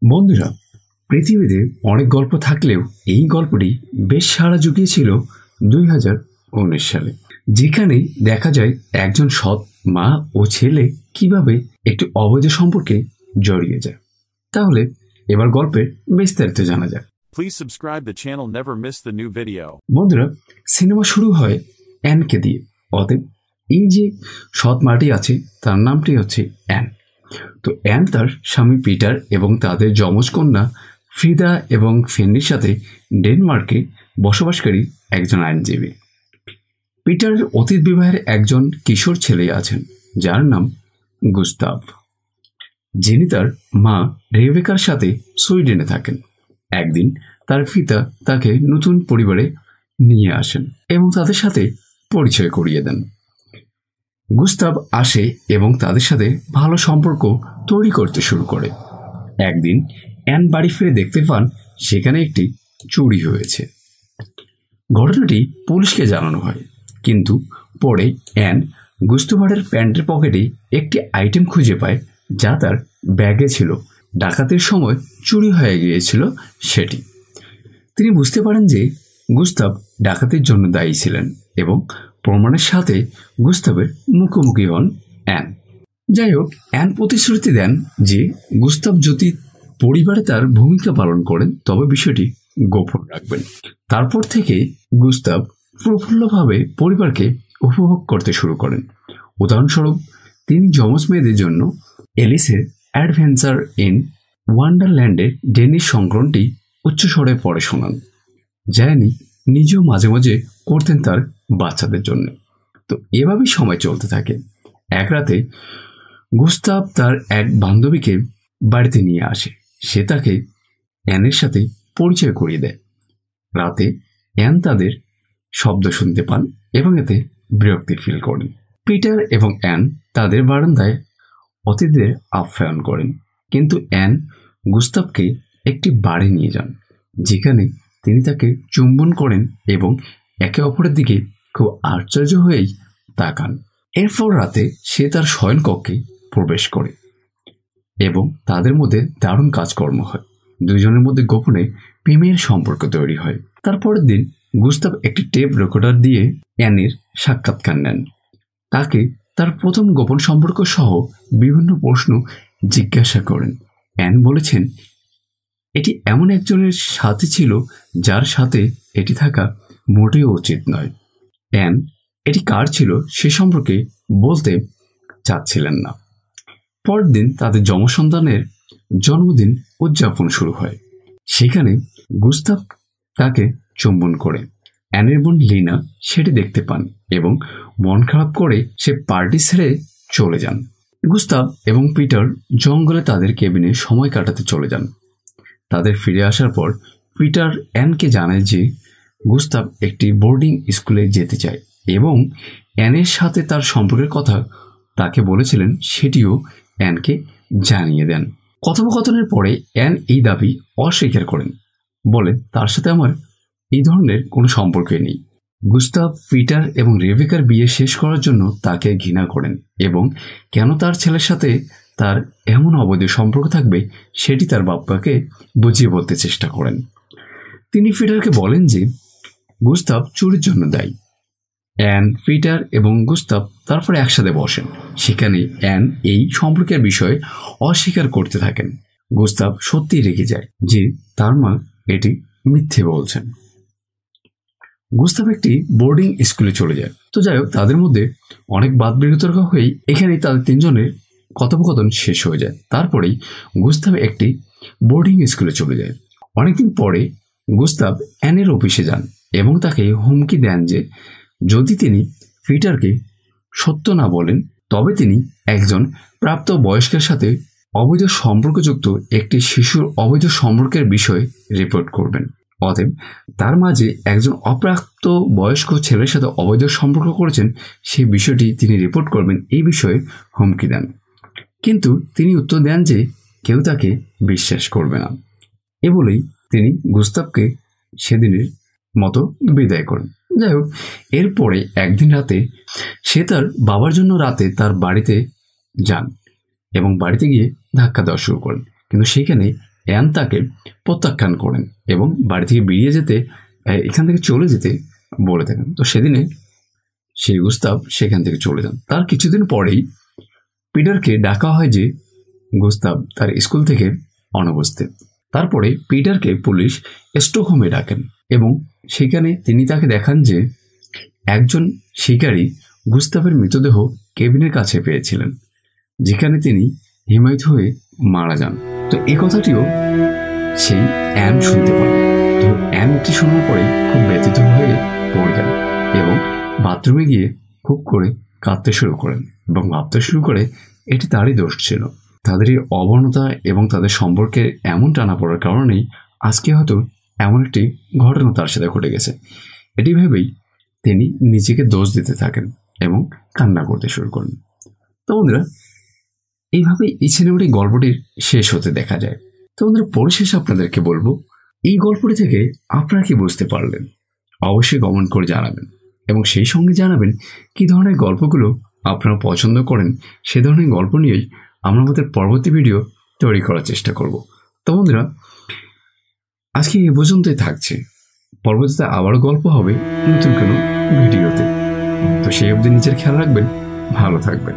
বন্ধুরা, পৃথিবীতে অনেক গল্প থাকলেও এই গল্পটি বেশ সাড়া জুগিয়েছিল 2019 সালে, যেখানে দেখা যায় একজন সৎ মা ও ছেলে কিভাবে একটি অবৈধ সম্পর্কে জড়িয়ে যায়। তাহলে এবার গল্পের বিস্তারিত জানা যাক। Please subscribe the channel, never miss the new video. বন্ধুরা, সিনেমা শুরু হয় অ্যানকে দিয়ে। অতএব এই যে সৎ মাটি আছে তার নামটি হচ্ছে অ্যান। তো অ্যান তার স্বামী পিটার এবং তাদের যমজ কন্যা ফ্রিদা এবং ফেন্ডির সাথে ডেনমার্কে বসবাসকারী একজন আইনজীবী। পিটারের অতীত বিবাহের একজন কিশোর ছেলে আছেন যার নাম গুস্তাভ, যিনি তার মা রেবেকার সাথে সুইডেনে থাকেন। একদিন তার পিতা তাকে নতুন পরিবারে নিয়ে আসেন এবং তাদের সাথে পরিচয় করিয়ে দেন। গুস্তাভ আসে এবং তাদের সাথে ভালো সম্পর্ক তৈরি করতে শুরু করে। একদিন অ্যান বাড়ি ফিরে দেখতে পান সেখানে একটি চুরি হয়েছে। ঘটনাটি পুলিশকে জানানো হয়, কিন্তু পরে অ্যান গুস্তাভের প্যান্টের পকেটে একটি আইটেম খুঁজে পায় যা তার ব্যাগে ছিল। ডাকাতির সময় চুরি হয়ে গিয়েছিল সেটি। তিনি বুঝতে পারেন যে গুস্তাভ ডাকাতির জন্য দায়ী ছিলেন এবং প্রমাণের সাথে গুস্তাভের মুখোমুখি হন অ্যান। যাই হোক, অ্যান প্রতিশ্রুতি দেন যে গুস্তাভ যদি পরিবারে তার ভূমিকা পালন করেন তবে বিষয়টি গোপন রাখবেন। তারপর থেকে গুস্তাভ প্রফুল্লভাবে পরিবারকে উপভোগ করতে শুরু করেন। উদাহরণস্বরূপ, তিনি যমজ মেয়েদের জন্য এলিসের অ্যাডভেঞ্চার ইন ওয়ান্ডারল্যান্ডের ডেনিশ সংকলনটি উচ্চস্বরে পড়ে শোনান, যা নিজেও মাঝে মাঝে করতেন তার বাচ্চাদের জন্য। তো এভাবেই সময় চলতে থাকে। এক রাতে গুস্তাভ তার এক বান্ধবীকে বাড়িতে নিয়ে আসে। সে তাকে অ্যানের সাথে পরিচয় করিয়ে দেয়। রাতে অ্যান তাদের শব্দ শুনতে পান এবং এতে বিরক্তি ফিল করেন। পিটার এবং অ্যান তাদের বারান্দায় অতিথিদের আপ্যায়ন করেন, কিন্তু অ্যান গুস্তাভকে একটি বাড়ি নিয়ে যান যেখানে তিনি তাকে চুম্বন করেন এবং একে অপরের দিকে খুব আশ্চর্য হয়েই তাকান। এরপর রাতে সে তার শয়নকক্ষে প্রবেশ করে এবং তাদের মধ্যে দারুণ কাজকর্ম হয়। দুজনের মধ্যে গোপনে প্রেমের সম্পর্ক তৈরি হয়। তারপরের দিন গুস্তাভ একটি টেপ রেকর্ডার দিয়ে অ্যানের সাক্ষাৎকার নেন। তাকে তার প্রথম গোপন সম্পর্ক সহ বিভিন্ন প্রশ্ন জিজ্ঞাসা করেন। অ্যান বলেছেন এটি এমন একজনের সাথে ছিল যার সাথে এটি থাকা মোটেও উচিত নয়। অ্যান এটি কার ছিল সে সম্পর্কে বলতে চাচ্ছিলেন না। পরের দিন তাদের যমজ সন্তানের জন্মদিন উদযাপন শুরু হয়। সেখানে গুস্তাভ তাকে চুম্বন করে। অ্যানের বোন লিনা সেটি দেখতে পান এবং মন খারাপ করে সে পার্টি ছেড়ে চলে যান। গুস্তাভ এবং পিটার জঙ্গলে তাদের কেবিনে সময় কাটাতে চলে যান। তাদের ফিরে আসার পর পিটার অ্যানকে জানায় যে গুস্তাভ একটি বোর্ডিং স্কুলে যেতে চায় এবং অ্যানের সাথে তার সম্পর্কের কথা তাকে বলেছিলেন সেটিও অ্যানকে জানিয়ে দেন। কথোপকথনের পরে অ্যান এই দাবি অস্বীকার করেন, বলেন তার সাথে আমার এই ধরনের কোনো সম্পর্কই নেই। গুস্তাভ পিটার এবং রেবেকার বিয়ে শেষ করার জন্য তাকে ঘৃণা করেন এবং কেন তার ছেলের সাথে তার এমন অবৈধ সম্পর্ক থাকবে সেটি তার বাপ্পাকে বুঝিয়ে বলতে চেষ্টা করেন। তিনি পিটারকে বলেন যে গুস্তাভ চুরির জন্য দায়ী। অ্যান, পিটার এবং গুস্তাভ তারপরে একসাথে বসেন। সেখানে অ্যান এই সম্পর্কের বিষয়ে অস্বীকার করতে থাকেন। গুস্তাভ সত্যি রেগে যায় যে তার মা এটি মিথ্যে বলছেন। গুস্তাভ একটি বোর্ডিং স্কুলে চলে যায়। তো যাই হোক, তাদের মধ্যে অনেক বাদ বিতর্ক হয়েই এখানেই তাদের তিনজনের কথোপকথন শেষ হয়ে যায়। তারপরেই গুস্তাভ একটি বোর্ডিং স্কুলে চলে যায়। অনেকদিন পরে গুস্তাভ অ্যানের অফিসে যান এবং তাকে হুমকি দেন যে যদি তিনি পিটারকে সত্য না বলেন তবে তিনি একজন প্রাপ্ত বয়স্কের সাথে অবৈধ সম্পর্কযুক্ত একটি শিশুর অবৈধ সম্পর্কের বিষয়ে রিপোর্ট করবেন। অতএব তার মাঝে একজন অপ্রাপ্ত বয়স্ক ছেলের সাথে অবৈধ সম্পর্ক করেছেন সেই বিষয়টি তিনি রিপোর্ট করবেন, এই বিষয়ে হুমকি দেন। কিন্তু তিনি উত্তর দেন যে কেউ তাকে বিশ্বাস করবে না। এ বলেই তিনি গুস্তাভকে সেদিনের মতো বিদায় করেন। যাই হোক, এরপরে একদিন রাতে সে তার বাবার জন্য রাতে তার বাড়িতে যান এবং বাড়িতে গিয়ে ধাক্কা দেওয়া শুরু করেন, কিন্তু সেখানে অ্যান তাকে প্রত্যাখ্যান করেন এবং বাড়ি থেকে বেরিয়ে যেতে, এখান থেকে চলে যেতে বলে থাকেন। তো সেদিনে সেই গুস্তাভ সেখান থেকে চলে যান। তার কিছুদিন পরেই পিটারকে ডাকা হয় যে গুস্তাভ তার স্কুল থেকে অনুপস্থিত। তারপরে পিটারকে পুলিশ স্টকহোমে ডাকেন এবং সেখানে তিনি তাকে দেখান যে একজন শিকারী গুস্তাভের মৃতদেহ কেবিনের কাছে পেয়েছিলেন, যেখানে তিনি হিমায়িত হয়ে মারা যান। তো এই কথাটিও সেই অ্যান শুনতে পান। তো অ্যান এটি শোনার পরে খুব ব্যথিত হয়ে পড়ে যান এবং বাথরুমে গিয়ে খুব করে কাঁদতে শুরু করেন এবং ভাবতে শুরু করে এটি তারই দোষ ছিল। তাদের এই অবর্ণতা এবং তাদের সম্পর্কে এমন টানা পড়ার কারণেই আজকে হয়তো এমন একটি ঘটনা তার সাথে ঘটে গেছে। এটি ভেবেই তিনি নিজেকে দোষ দিতে থাকেন এবং কান্না করতে শুরু করেন। তো বন্ধুরা, এইভাবেই এই সিনেমাটির গল্পটির শেষ হতে দেখা যায়। তো বন্ধুরা, পরিশেষে আপনাদেরকে বলবো, এই গল্পটি থেকে আপনারা কি বুঝতে পারলেন অবশ্যই কমেন্ট করে জানাবেন এবং সেই সঙ্গে জানাবেন কি ধরনের গল্পগুলো আপনারা পছন্দ করেন। সে ধরনের গল্প নিয়েই আমরা আমাদের পরবর্তী ভিডিও তৈরি করার চেষ্টা করব। তো বন্ধুরা, আজকে এই পর্যন্তই থাকছে। পরবর্তীতে আবার গল্প হবে নতুন কোনো ভিডিওতে। তো সেই অবধি নিজের খেয়াল রাখবেন, ভালো থাকবেন।